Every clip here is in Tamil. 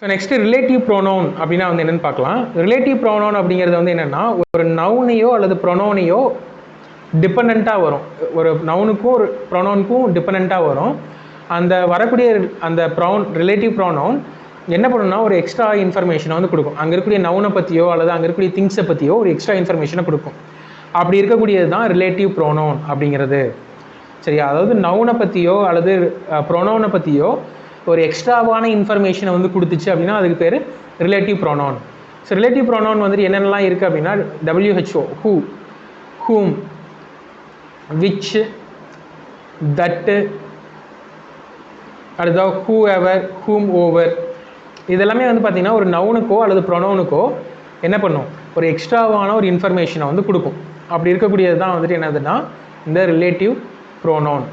ஸோ நெக்ஸ்ட் ரிலேட்டிவ் ப்ரோனவுன் அப்படின்னா வந்து என்னென்னு பார்க்கலாம். ரிலேட்டிவ் ப்ரோனவுன் அப்படிங்கிறது வந்து என்னென்னா ஒரு நவுனையோ அல்லது ப்ரொனவுனையோ டிபெண்ட்டாக வரும். ஒரு நவுனுக்கும் ஒரு ப்ரொனவுனுக்கும் டிபெண்ட்டாக வரும். அந்த வரக்கூடிய அந்த ரிலேட்டிவ் ப்ரோனவுன் என்ன பண்ணணும்னா ஒரு எக்ஸ்ட்ரா இன்ஃபர்மேஷனை வந்து கொடுக்கும். அங்கே இருக்கக்கூடிய நவுனை பற்றியோ அல்லது அங்கே இருக்கக்கூடிய திங்ஸை பற்றியோ ஒரு எக்ஸ்ட்ரா இன்ஃபர்மேஷனை கொடுக்கும். அப்படி இருக்கக்கூடியது தான் ரிலேட்டிவ் ப்ரோனவுன் அப்படிங்கிறது. சரியா? அதாவது நவுனை பற்றியோ அல்லது ப்ரோனவுனை பற்றியோ ஒரு எக்ஸ்ட்ராவான இன்ஃபர்மேஷனை வந்து கொடுத்துச்சு அப்படின்னா அதுக்கு பேர் relative pronoun. So relative pronoun வந்துட்டு என்னென்னலாம் இருக்குது அப்படின்னா WHO, ஹூ, ஹூம், விச், தட்டு, அடுத்தது ஹூ எவர், ஹூம் ஓவர். இதெல்லாமே வந்து பார்த்திங்கன்னா ஒரு நவுனுக்கோ அல்லது ப்ரொனவுனுக்கோ என்ன பண்ணும், ஒரு எக்ஸ்ட்ராவான ஒரு இன்ஃபர்மேஷனை வந்து கொடுக்கும். அப்படி இருக்கக்கூடியது தான் வந்துட்டு என்னதுன்னா இந்த relative pronoun.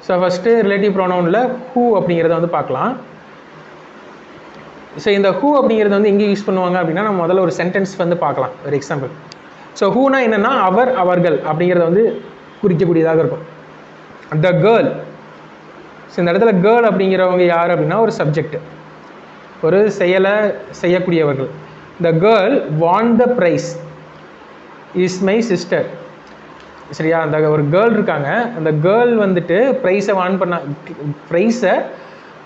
So first relative ப்ரோனவுனில் ஹூ அப்படிங்கிறத வந்து பார்க்கலாம். ஸோ இந்த ஹூ அப்படிங்கிறது வந்து எங்கே யூஸ் பண்ணுவாங்க அப்படின்னா நம்ம முதல்ல ஒரு சென்டென்ஸ் வந்து பார்க்கலாம், ஒரு எக்ஸாம்பிள். ஸோ ஹூனா என்னென்னா அவர், அவர்கள் அப்படிங்கிறத வந்து குறிக்கக்கூடியதாக இருக்கும். The girl. ஸோ இந்த இடத்துல கேர்ள் அப்படிங்கிறவங்க யார் அப்படின்னா ஒரு சப்ஜெக்ட், ஒரு செயலை செய்யக்கூடியவர்கள். The girl won the prize is my sister. சரியா? அந்த ஒரு கேர்ள் இருக்காங்க, அந்த கேர்ள் வந்துட்டு ப்ரைஸை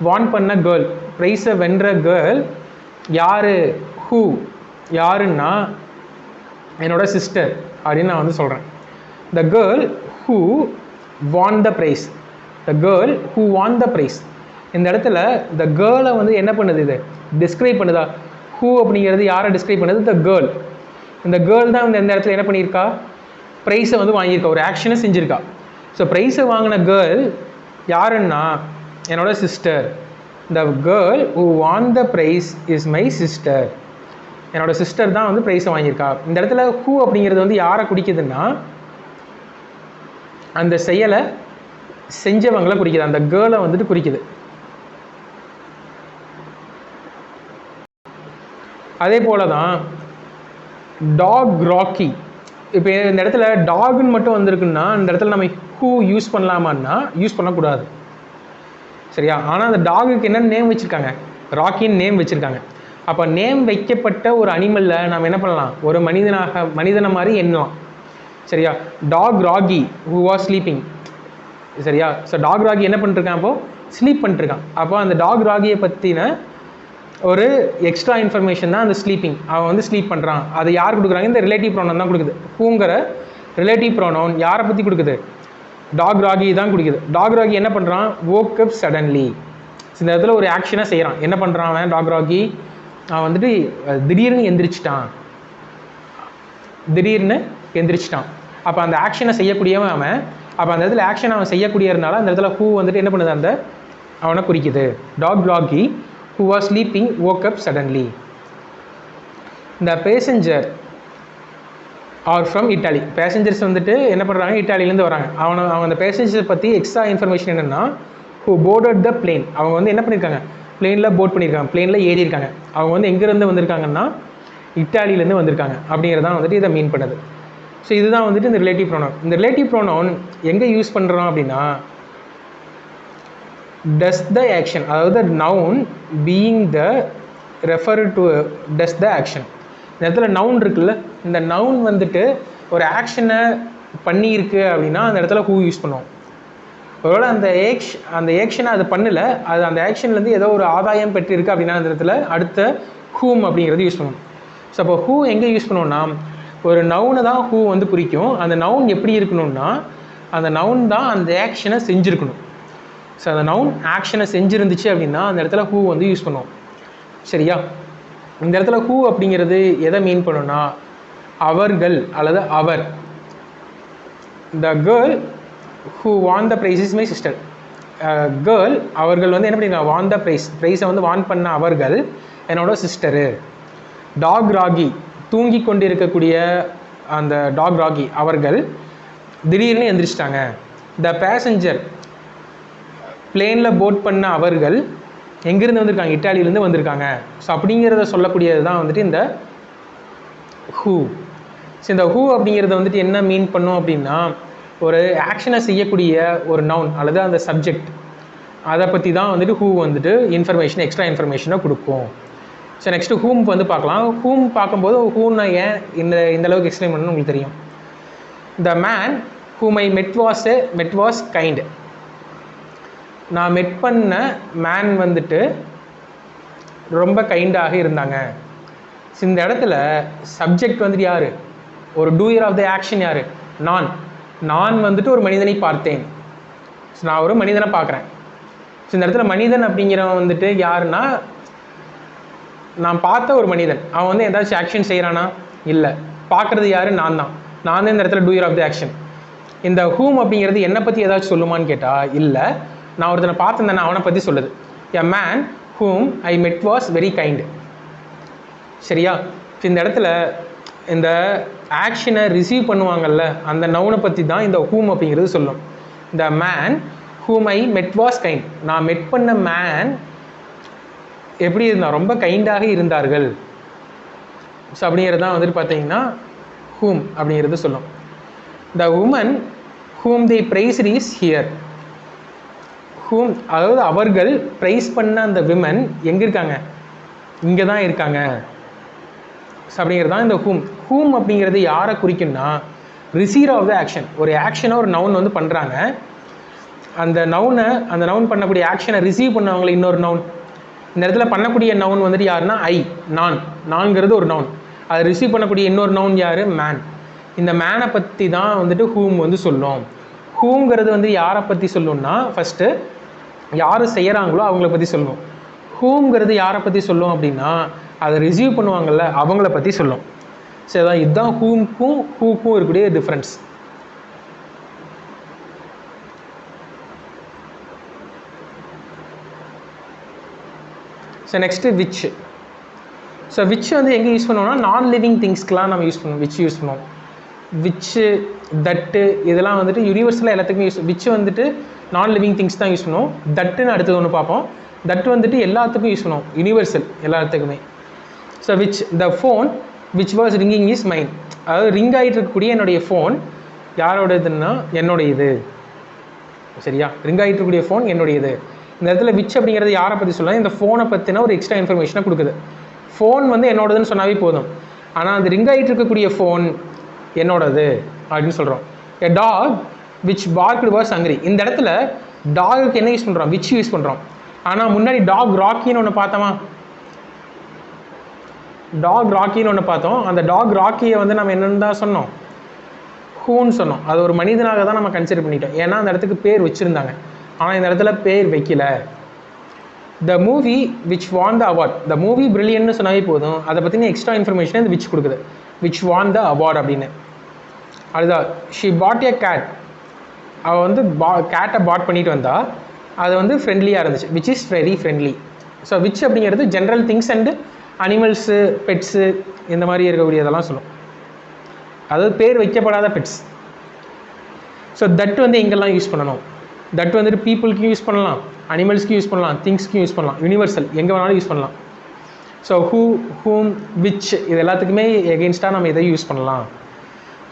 வான் பண்ண கேர்ள், ப்ரைஸை வென்ற கேர்ள் யார்? ஹூ. யாருன்னா என்னோட சிஸ்டர் அப்படின்னு நான் வந்து சொல்கிறேன். The girl who won the prize. The girl who won the prize. இந்த இடத்துல த கேர்ளை வந்து என்ன பண்ணுது, இது டிஸ்கிரைப் பண்ணுதா? ஹூ அப்படிங்கிறது யாரை டிஸ்கிரைப் பண்ணுது? The girl. இந்த கேர்ள் தான் வந்து இந்த இடத்துல என்ன பண்ணியிருக்கா, ப்ரைஸை வந்து வாங்கியிருக்கா, ஒரு ஆக்ஷனை செஞ்சுருக்கா. ஸோ ப்ரைஸை வாங்கின கேர்ள் யாருன்னா என்னோட sister. The girl who won the prize is my sister. என்னோட சிஸ்டர் தான் வந்து ப்ரைஸை வாங்கியிருக்கா. இந்த இடத்துல ஹூ அப்படிங்கிறது வந்து யாரை குறிக்குதுன்னா அந்த செயலை செஞ்சவங்களை குறிக்குது, அந்த கேர்ளை வந்துட்டு குறிக்குது. அதே போல தான் டாக் ராக்கி. இப்போ இந்த இடத்துல டாக்னு மட்டும் வந்திருக்குன்னா இந்த இடத்துல நம்ம ஹூ யூஸ் பண்ணலாமான்னா யூஸ் பண்ணக்கூடாது. சரியா? ஆனால் அந்த டாகுக்கு என்ன நேம் வச்சுருக்காங்க, ராக்கின்னு நேம் வச்சுருக்காங்க. அப்போ நேம் வைக்கப்பட்ட ஒரு அனிமலில் நம்ம என்ன பண்ணலாம், ஒரு மனிதனை மாதிரி எண்ணலாம். சரியா? Dog Rocky who was sleeping. சரியா? ஸோ டாக் ராகி என்ன பண்ணிருக்கான், அப்போது ஸ்லீப் பண்ணிட்டுருக்கான். அப்போ அந்த டாக் ராகியை பற்றின ஒரு எக்ஸ்ட்ரா இன்ஃபர்மேஷன் தான் அந்த ஸ்லீப்பிங். அவன் வந்து ஸ்லீப் பண்ணுறான். அதை யார் கொடுக்குறாங்க, இந்த ரிலேட்டிவ் ப்ரோனவுன் தான் கொடுக்குது. ஹூங்கிற ரிலேட்டிவ் ப்ரோனவுன் யாரை பற்றி கொடுக்குது, டாக் ராகி தான் கொடுக்குது. டாக் ராகி என்ன பண்ணுறான், woke up suddenly. இந்த இடத்துல ஒரு ஆக்ஷனை செய்கிறான். என்ன பண்ணுறான் அவன், டாக் ராகி அவன் வந்துட்டு திடீர்னு எந்திரிச்சிட்டான். அப்போ அந்த ஆக்ஷனை செய்யக்கூடியவன் அவன். அப்போ அந்த இடத்துல ஆக்ஷன் அவன் செய்யக்கூடியதுனால அந்த இடத்துல ஹூ வந்துட்டு என்ன பண்ணுது, அந்த அவனை குறிக்குது. Dog Rocky who was sleeping woke up suddenly. The passenger are from Italy. Passengers வந்துட்டு என்ன பண்ணுறாங்க, இட்டாலியிலேருந்து வராங்க. அவங்க அந்த பேசஞ்சர்ஸை பற்றி எக்ஸ்ட்ரா இன்ஃபர்மேஷன் என்னென்னா who boarded the plane. அவங்க வந்து என்ன பண்ணியிருக்காங்க, பிளேனில் போட் பண்ணியிருக்காங்க, பிளேனில் ஏறி இருக்காங்க. அவங்க வந்து எங்கேருந்து வந்திருக்காங்கன்னா இட்டாலியிலேருந்து வந்திருக்காங்க அப்படிங்கிறதான் வந்துட்டு இதை மீன் பண்ணுது. ஸோ இதுதான் வந்துட்டு இந்த ரிலேட்டிவ் ப்ரோனவுன். இந்த ரிலேட்டிவ் ப்ரோனவுன் எங்கே யூஸ் பண்ணுறோம் அப்படின்னா does the action, அதாவது noun being the referred to does the action. இந்த இடத்துல நவுன் இருக்குல்ல, இந்த நவுன் வந்துட்டு ஒரு ஆக்ஷனை பண்ணியிருக்கு அப்படின்னா அந்த இடத்துல ஹூ யூஸ் பண்ணுவோம். ஒருவேளை அந்த ஆக்ஷனை அது பண்ணலை, அது அந்த ஆக்ஷன்லேருந்து ஏதோ ஒரு ஆதாயம் பெற்றிருக்கு அப்படின்னா அந்த இடத்துல அடுத்த ஹூம் அப்படிங்கிறது யூஸ் பண்ணுவோம். ஸோ அப்போ ஹூ எங்கே யூஸ் பண்ணுவோம்னா ஒரு நவுனை தான் ஹூ வந்து குறிக்கும். அந்த நவுன் எப்படி இருக்கணும்னா அந்த நவுன் தான் அந்த ஆக்ஷனை செஞ்சுருக்கணும். ஸோ அந்த நவுன் ஆக்ஷனை செஞ்சுருந்துச்சு அப்படின்னா அந்த இடத்துல ஹூ வந்து யூஸ் பண்ணுவோம். சரியா? இந்த இடத்துல ஹூ அப்படிங்கிறது எதை மீன் பண்ணுன்னா அவர்கள் அல்லது அவர். The girl who won the prize is my sister. Girl அவர்கள் வந்து என்ன பண்ணிருக்காங்க, வான் த ப்ரைஸை வந்து வான் பண்ண அவர்கள் என்னோட சிஸ்டரு. டாக் ராகி தூங்கி கொண்டு இருக்கக்கூடிய அந்த டாக் ராகி அவர்கள் திடீர்னு எந்திரிச்சிட்டாங்க. த பேசஞ்சர் பிளேனில் போட் பண்ண அவர்கள் எங்கேருந்து வந்திருக்காங்க, இட்டாலியிலேருந்து வந்திருக்காங்க. ஸோ அப்படிங்கிறத சொல்லக்கூடியது தான் வந்துட்டு இந்த ஹூ. ஸோ இந்த ஹூ அப்படிங்கிறத வந்துட்டு என்ன மீன் பண்ணும் அப்படின்னா ஒரு ஆக்ஷனை செய்யக்கூடிய ஒரு நவுன் அல்லது அந்த சப்ஜெக்ட் அதை பற்றி தான் வந்துட்டு ஹூ வந்துட்டு இன்ஃபர்மேஷன் எக்ஸ்ட்ரா இன்ஃபர்மேஷனை கொடுக்கும். ஸோ நெக்ஸ்ட்டு ஹூம் வந்து பார்க்கலாம். ஹூம் பார்க்கும்போது ஹூம்னா ஏன் இந்த அளவுக்கு எக்ஸ்பிளைன் பண்ணணும்னு உங்களுக்கு தெரியும். த மேன் ஹூம் ஐ மெட் வாஸ் கைண்ட். நான் மெட் பண்ண மேன் வந்துட்டு ரொம்ப கைண்டாக இருந்தாங்க. ஸோ இந்த இடத்துல சப்ஜெக்ட் வந்துட்டு யார்? ஒரு டூயர் ஆஃப் த ஆக்ஷன் யார்? நான் வந்துட்டு ஒரு மனிதனை பார்த்தேன். ஸோ நான் ஒரு மனிதனை பார்க்குறேன். ஸோ இந்த இடத்துல மனிதன் அப்படிங்கிறவன் வந்துட்டு யாருன்னா, நான் பார்த்த ஒரு மனிதன். அவன் வந்து ஏதாச்சும் ஆக்ஷன் செய்கிறானா? இல்லை. பார்க்குறது யார்? நான் தான் இந்த இடத்துல டூயர் ஆஃப் த ஆக்ஷன். இந்த ஹூம் அப்படிங்கிறது என்னை பற்றி ஏதாச்சும் சொல்லுமான்னு கேட்டால் இல்லை. நான் ஒருத்தனை பார்த்துருந்தேன், அவனை பற்றி சொல்லுது. எ மேன் ஹூம் ஐ மெட் வாஸ் வெரி கைண்ட். சரியா? இந்த இடத்துல இந்த ஆக்ஷனை ரிசீவ் பண்ணுவாங்கல்ல, அந்த நவுனை பற்றி தான் இந்த ஹூம் அப்படிங்கிறது சொல்லும். த மேன் ஹூம் ஐ மெட் வாஸ் கைண்ட். நான் மெட் பண்ண மேன் எப்படி இருந்தால் ரொம்ப கைண்டாக இருந்தார்கள். ஸோ அப்படிங்கிறது தான் வந்துட்டு பார்த்தீங்கன்னா ஹூம் அப்படிங்கிறது சொல்லும். The woman whom the prize is here. Whom அதாவது அவர்கள் ப்ரைஸ் பண்ண அந்த விமன் எங்கே இருக்காங்க? இங்கே தான் இருக்காங்க. ஸோ அப்படிங்கிறது தான் இந்த ஹூம் அப்படிங்கிறது யாரை குறிக்கும்னா, ரிசீவர் ஆஃப் த ஆக்ஷன். ஒரு ஆக்ஷனை ஒரு நவுன் வந்து பண்ணுறாங்க. அந்த நவுன் பண்ணக்கூடிய ஆக்ஷனை ரிசீவ் பண்ணவங்களை இன்னொரு நவுன். இந்த இடத்துல பண்ணக்கூடிய நவுன் வந்துட்டு யாருன்னா நான்கிறது ஒரு நவுன். அதை ரிசீவ் பண்ணக்கூடிய இன்னொரு நவுன் யார்? மேன். இந்த மேனை பற்றி தான் வந்துட்டு ஹூம் வந்து சொல்லும். ஹூங்கிறது வந்து யாரை பற்றி சொல்லணும்னா, ஃபஸ்ட்டு யார் செய்கிறாங்களோ அவங்கள பற்றி சொல்லும். ஹூங்கிறது யாரை பற்றி சொல்லும் அப்படின்னா, அதை ரிசீவ் பண்ணுவாங்கள்ல அவங்கள பற்றி சொல்லும். சரி, அதான் இதுதான் ஹூக்கும் இருக்கக்கூடிய difference. So next which. So which வந்து எங்கே யூஸ் பண்ணுவோம்னா, நான் லிவிங் திங்ஸ்க்கெலாம் நம்ம யூஸ் பண்ணுவோம். விச் யூஸ் பண்ணுவோம். விச்சு, தட்டு, இதெல்லாம் வந்துட்டு யூனிவர்ஸில் எல்லாத்துக்குமே விச் வந்துட்டு நான் லிவிங் திங்ஸ் தான் யூஸ் பண்ணுவோம். தட்டுன்னு அடுத்தது ஒன்று பார்ப்போம். தட்டு வந்துட்டு எல்லாத்துக்கும் யூஸ் பண்ணுவோம், யூனிவர்சல் எல்லாத்துக்குமே. So which the phone which was ringing is mine. அதாவது ரிங் ஆகிட்டு இருக்கக்கூடிய என்னுடைய ஃபோன் யாரோடதுன்னா என்னுடையது. சரியா? ரிங் ஆகிட்டு இருக்கக்கூடிய ஃபோன் என்னுடையது. இந்த இடத்துல விச் அப்படிங்கிறது யாரை பற்றி சொல்லலாம்? இந்த ஃபோனை பற்றின ஒரு எக்ஸ்ட்ரா இன்ஃபர்மேஷனை கொடுக்குது. ஃபோன் வந்து என்னோடதுன்னு சொன்னாவே போதும். ஆனால் அந்த ரிங் ஆகிட்டு இருக்கக்கூடிய ஃபோன் என்னோடது அப்படின்னு சொல்கிறோம். எ talk which parked was hungry. இந்த இடத்துல டாகுக்கு என்ன யூஸ் பண்ணுறோம்? விச் யூஸ் பண்ணுறோம். ஆனால் முன்னாடி டாக் ராக்கின்னு ஒன்று பார்த்தோமா? டாக் ராக்கின்னு ஒன்று பார்த்தோம். அந்த டாக் ராக்கியை வந்து நம்ம என்னென்னு தான் சொன்னோம்? ஹூன்னு சொன்னோம். அது ஒரு மனிதனாக தான் நம்ம கன்சிடர் பண்ணிட்டோம். ஏன்னா அந்த இடத்துக்கு பேர் வச்சுருந்தாங்க. ஆனால் இந்த இடத்துல பேர் வைக்கல. The movie which won the award. The movie பிரில்லியன்ட்னு சொன்னாவே போதும். அதை பற்றின எக்ஸ்ட்ரா இன்ஃபர்மேஷன் இந்த விச் கொடுக்குது. விச் வான் த அவார்ட் அப்படின்னு. அதுதான் ஷி பாட் எ கேட். அவள் வந்து கேட்டை பாட் பண்ணிட்டு வந்தா. அது வந்து ஃப்ரெண்ட்லியாக இருந்துச்சு. Which is very friendly. So which அப்படிங்கிறது general things and animals, pets, இந்த மாதிரி இருக்கக்கூடியதெல்லாம் சொல்லும். அதாவது பேர் வைக்கப்படாத பெட்ஸ். ஸோ தட் வந்து எங்கெல்லாம் யூஸ் பண்ணணும்? தட் வந்துட்டு பீப்புளுக்கும் யூஸ் பண்ணலாம், அனிமல்ஸ்க்கும் யூஸ் பண்ணலாம், திங்ஸ்க்கும் யூஸ் பண்ணலாம், யூனிவர்சல் எங்கே வேணாலும் யூஸ் பண்ணலாம். ஸோ ஹூம், விச் இது எல்லாத்துக்குமே எகெயின்ஸ்டாக நம்ம இதை யூஸ் பண்ணலாம்.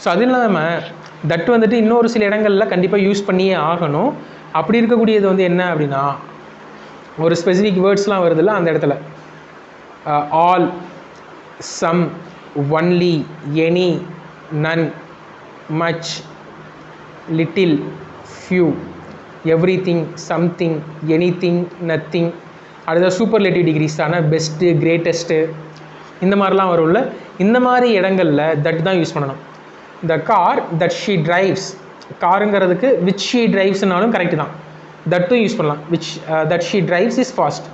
ஸோ அது இல்லாமல் தட் வந்துட்டு இன்னொரு சில இடங்களில் கண்டிப்பாக யூஸ் பண்ணியே ஆகணும். அப்படி இருக்கக்கூடியது வந்து என்ன அப்படின்னா, ஒரு ஸ்பெசிஃபிக் வேர்ட்ஸ்லாம் வருதில்ல அந்த இடத்துல, all, some, only, any, none, much, little, few, everything, something, anything, nothing. அடுத்த சூப்பர்லேட்டிவ் டிகிரிஸ் தானே, பெஸ்ட்டு, கிரேட்டஸ்ட்டு, இந்த மாதிரிலாம் வரும்ல. இந்த மாதிரி இடங்களில் தட் தான் யூஸ் பண்ணணும். The car that she drives. காருங்கிறதுக்கு விச் ஷீ டிரைவ்ஸ்னாலும் கரெக்டு தான். தட்டும் யூஸ் பண்ணலாம். Which that she drives is fast.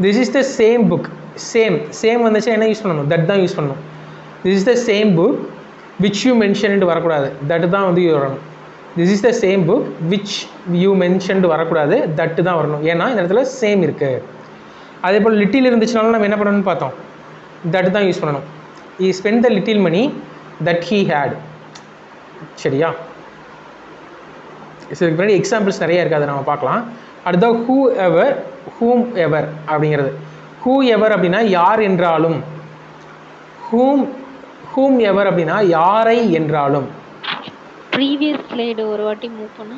This is the same book. Same வந்துச்சு என்ன யூஸ் பண்ணணும்? தட் தான் யூஸ் பண்ணணும். This is the same book which you mentioned வரக்கூடாது, தட்டு தான் வந்து வரணும். This is the same book which you mentioned வரக்கூடாது, தட்டு தான் வரணும். ஏன்னா இந்த இடத்துல சேம் இருக்குது. அதே போல் லிட்டில் இருந்துச்சுனாலும் நம்ம என்ன பண்ணணும்னு பார்த்தோம்? தட்டு தான் யூஸ் பண்ணணும். He spend the little money that he had. சரியா? இதுக்கு முன்னாடி எக்ஸாம்பிள்ஸ் நிறைய இருக்குது, அதை நம்ம பார்க்கலாம். அடுத்த ஹூம் எவர் அப்படிங்கிறது. ஹூ எவர் அப்படின்னா யார் என்றாலும். ஹூம் எவர் அப்படின்னா யாரை என்றாலும். ப்ரீவியஸ் ஸ்லைடு ஒரு வாட்டி மூவ் பண்ணா.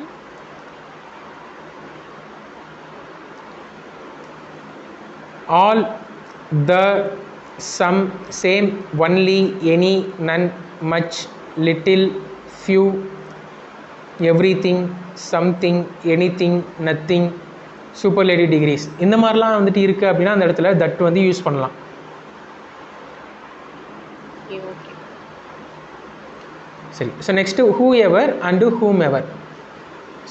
All, the, some, same, only, any, none, much, little, few, everything, something, anything, nothing, superlative degrees. இந்த மாதிரிலாம் வந்துட்டு இருக்குது அப்படின்னா அந்த இடத்துல தட் வந்து யூஸ் பண்ணலாம். சரி. So next who ever and whom ever.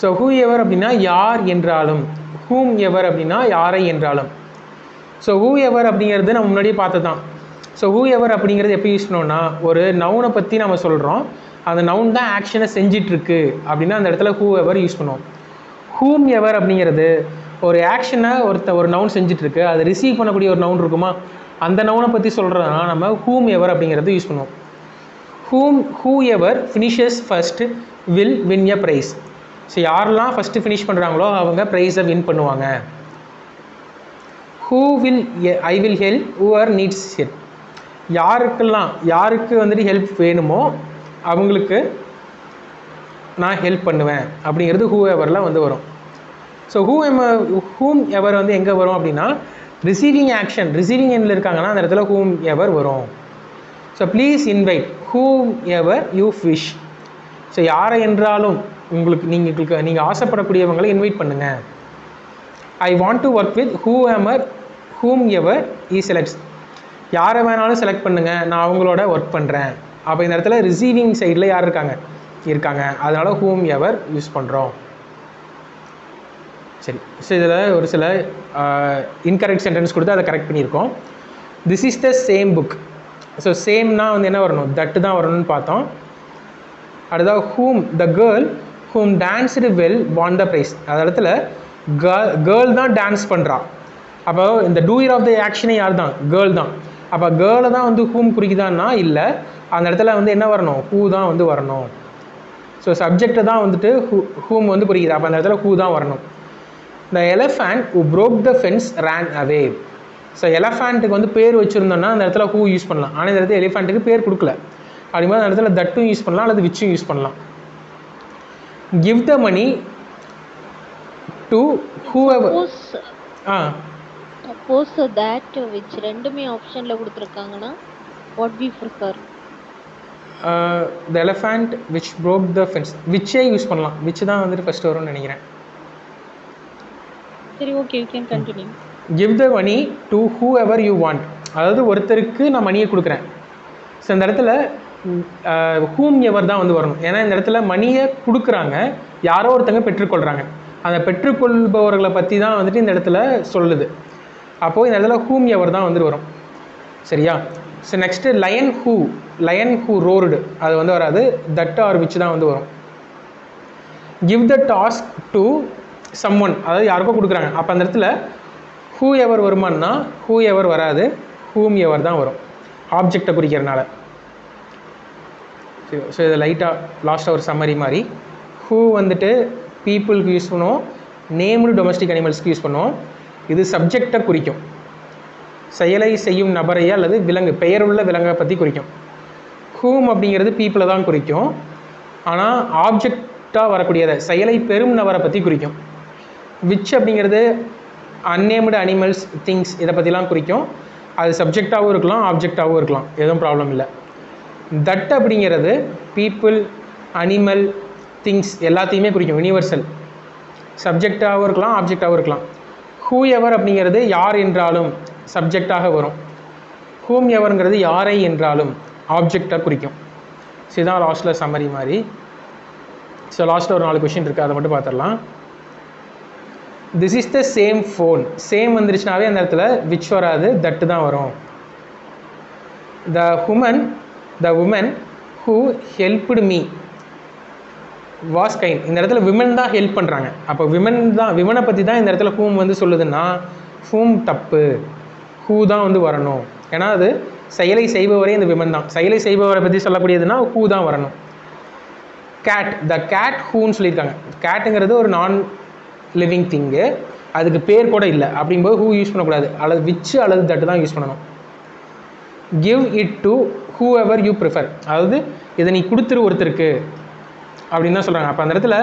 So who எவர் அப்படின்னா யார் என்றாலும், ஹூம் எவர் அப்படின்னா யாரை என்றாலும். ஸோ ஹூ எவர் அப்படிங்கிறது நம்ம முன்னாடியே பார்த்து தான். ஸோ ஹூ எவர் அப்படிங்கிறது எப்போ யூஸ் பண்ணோன்னா, ஒரு நவுனை பற்றி நம்ம சொல்கிறோம், அந்த நவுன் தான் ஆக்ஷனை செஞ்சிட்ருக்கு அப்படின்னா அந்த இடத்துல ஹூ எவர் யூஸ் பண்ணுவோம். ஹூம் எவர் அப்படிங்கிறது ஒரு ஆக்ஷனை ஒரு நவுன் செஞ்சிட்ருக்கு, அதை ரிசீவ் பண்ணக்கூடிய ஒரு நவுன் இருக்குமா, அந்த நவுனை பற்றி சொல்கிறதுனா நம்ம ஹூம் எவர் அப்படிங்கிறது யூஸ் பண்ணுவோம். Whoever finishes first will win a prize. So யாரெல்லாம் ஃபஸ்ட்டு ஃபினிஷ் பண்ணுறாங்களோ அவங்க ப்ரைஸை வின் பண்ணுவாங்க. Who will I will help whoever needs help. யாருக்கு வந்துட்டு ஹெல்ப் வேணுமோ அவங்களுக்கு நான் ஹெல்ப் பண்ணுவேன் அப்படிங்கிறது ஹூ எவரில் வந்து வரும். ஸோ ஹூம் எவர் வந்து எங்கே வரும் அப்படின்னா ரிசீவிங் ஆக்ஷன், ரிசீவிங் எண்டில் இருக்காங்கன்னா அந்த இடத்துல ஹூம் எவர் வரும். So please invite whom ever you wish. So யாரை என்றாலும் நீங்கள் ஆசைப்படக்கூடியவங்களை இன்வைட் பண்ணுங்கள். I want to work with whom ever E selects. யாரை வேணாலும் செலக்ட் பண்ணுங்கள், நான் அவங்களோட ஒர்க் பண்ணுறேன். அப்போ இந்த இடத்துல ரிசீவிங் சைடில் யார் இருக்காங்க, அதனால் ஹூம் எவர் யூஸ் பண்ணுறோம். சரி. ஸோ இதில் ஒரு சில இன்கரெக்ட் சென்டென்ஸ் கொடுத்து அதை கரெக்ட் பண்ணியிருக்கோம். This is the same book. So சேம்னா வந்து என்ன வரணும், தட்டு தான் வரணும்னு பார்த்தோம். அடுத்தது whom the girl whom danced well won the prize. அந்த இடத்துல கேர்ள் தான் டான்ஸ் பண்ணுறா. அப்போ இந்த டூயர் ஆஃப் த ஆக்ஷனே யார் தான், கேர்ள் தான். அப்போ கேர்ளை தான் வந்து ஹூம் குறிக்குதான்னா இல்லை, அந்த இடத்துல வந்து என்ன வரணும், ஹூ தான் வந்து வரணும். ஸோ சப்ஜெக்டை தான் வந்துட்டு ஹூம் வந்து குறிக்குது, அப்போ அந்த இடத்துல ஹூ தான் வரணும். The elephant who broke the fence ran away. So எலஃபேண்ட்டுக்கு வந்து பேர் வச்சுருந்தோன்னா அந்த இடத்துல ஹூ யூஸ் பண்ணலாம். ஆனால் இந்த இடத்துல எலிஃபேண்ட்டுக்கு பேர் கொடுக்கல, அப்படிங்கும்போது அந்த இடத்துல தட்டும் யூஸ் பண்ணலாம் அல்லது விச்சும் யூஸ் பண்ணலாம். Give the money to whoever. Suppose that which ரெண்டுமே ஆப்ஷன்ல கொடுத்திருக்காங்கன்னா what we prefer. the elephant which broke the fence, which-ஐ யூஸ் பண்ணலாம். which தான் வந்துட்டு ஃபர்ஸ்ட் வரும்னு நினைக்கிறேன். சரி, okay, you can continue. give the money to whoever you want. அதாவது ஒருத்தருக்கு நான் மணியை கொடுக்குறேன். ஸோ இந்த இடத்துல ஹூம் எவர் தான் வந்து வரணும். ஏன்னா இந்த இடத்துல மணியை கொடுக்குறாங்க, யாரோ ஒருத்தங்க பெற்றுக்கொள்கிறாங்க. அந்த பெற்றுக்கொள்பவர்களை பற்றி தான் வந்துட்டு இந்த இடத்துல சொல்லுது. அப்போது இந்த இடத்துல ஹூம் எவர் தான் வந்துட்டு வரும். சரியா? ஸோ நெக்ஸ்ட்டு லயன் ஹூ ரோர்டு, அது வந்து வராது, தட் ஆர் விச் தான் வந்து வரும். Give the task to someone, அதாவது யாருக்கோ கொடுக்குறாங்க. அப்போ அந்த இடத்துல ஹூ எவர் வருமானா ஹூ எவர் வராது, ஹூம் எவர் தான் வரும், ஆப்ஜெக்டை குறிக்கிறனால. ஸோ இது லைட்டாக லாஸ்ட்டாக ஒரு சம்மரி மாதிரி. ஹூ வந்துட்டு பீப்புளுக்கு யூஸ் பண்ணுவோம், நேம்டு டொமஸ்டிக் அனிமல்ஸ்க்கு யூஸ் பண்ணுவோம். இது சப்ஜெக்டை குறிக்கும், செயலை செய்யும் நபரை அல்லது விலங்கு, பெயருள்ள விலங்கை பற்றி குறிக்கும். ஹூம் அப்படிங்கிறது பீப்புளை தான் குறிக்கும், ஆனால் ஆப்ஜெக்டாக வரக்கூடியதை, செயலை பெறும் நபரை பற்றி குறிக்கும். விச் அப்படிங்கிறது அன்னேம்டு அனிமல்ஸ், திங்ஸ், இதை பற்றிலாம் குறிக்கும். அது சப்ஜெக்டாகவும் இருக்கலாம், ஆப்ஜெக்டாகவும் இருக்கலாம், எதுவும் ப்ராப்ளம் இல்லை. தட் அப்படிங்கிறது பீப்புள், அனிமல், திங்ஸ் எல்லாத்தையுமே குறிக்கும், யூனிவர்சல், சப்ஜெக்டாகவும் இருக்கலாம், ஆப்ஜெக்டாகவும் இருக்கலாம். ஹூ எவர் அப்படிங்கிறது யார் என்றாலும் சப்ஜெக்டாக வரும். ஹூம் எவருங்கிறது யாரை என்றாலும் ஆப்ஜெக்டாக குறிக்கும். ஸோ இதுதான் லாஸ்ட்டில் சம்மரி மாதிரி. ஸோ லாஸ்ட்டில் ஒரு 4 கொஷின் இருக்குது, அதை மட்டும் பார்த்துடலாம். This is the same phone. Same வந்துருச்சுனாவே அந்த இடத்துல விச் வராது, தட்டு தான் வரும். The woman who helped me was kind. இந்த இடத்துல விமன் தான் ஹெல்ப் பண்ணுறாங்க. அப்போ விமனை பற்றி தான் இந்த இடத்துல ஹூம் வந்து சொல்லுதுன்னா ஹூம் தப்பு, ஹூ தான் வந்து வரணும். ஏன்னா அது செயலை செய்பவரே இந்த விமன் தான். செயலை செய்பவரை பற்றி சொல்லக்கூடியதுன்னா ஹூ தான் வரணும். த கேட் ஹூன்னு சொல்லியிருக்காங்க. கேட்டுங்கிறது ஒரு நான் லிவிங் திங்கு, அதுக்கு பேர் கூட இல்லை. அப்படிங்கும்போது ஹூ யூஸ் பண்ணக்கூடாது, அல்லது விச் அல்லது தட்டு தான் யூஸ் பண்ணணும். Give it to who ever you prefer, அதாவது இதை நீ கொடுத்துரு ஒருத்தருக்கு அப்படின்னு தான் சொல்கிறாங்க. அப்போ அந்த இடத்துல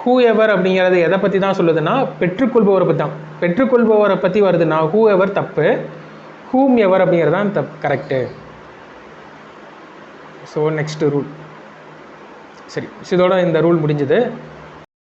ஹூ எவர் அப்படிங்கிறது எதை பற்றி தான் சொல்லுதுன்னா பெற்றுக்கொள்பவரை பற்றி தான். பெற்றுக்கொள்பவரை பற்றி வருதுன்னா ஹூ எவர் தப்பு, ஹூம் எவர் அப்படிங்கிறது தான் கரெக்டு. So next rule. சரி, இதோட இந்த ரூல் முடிஞ்சது.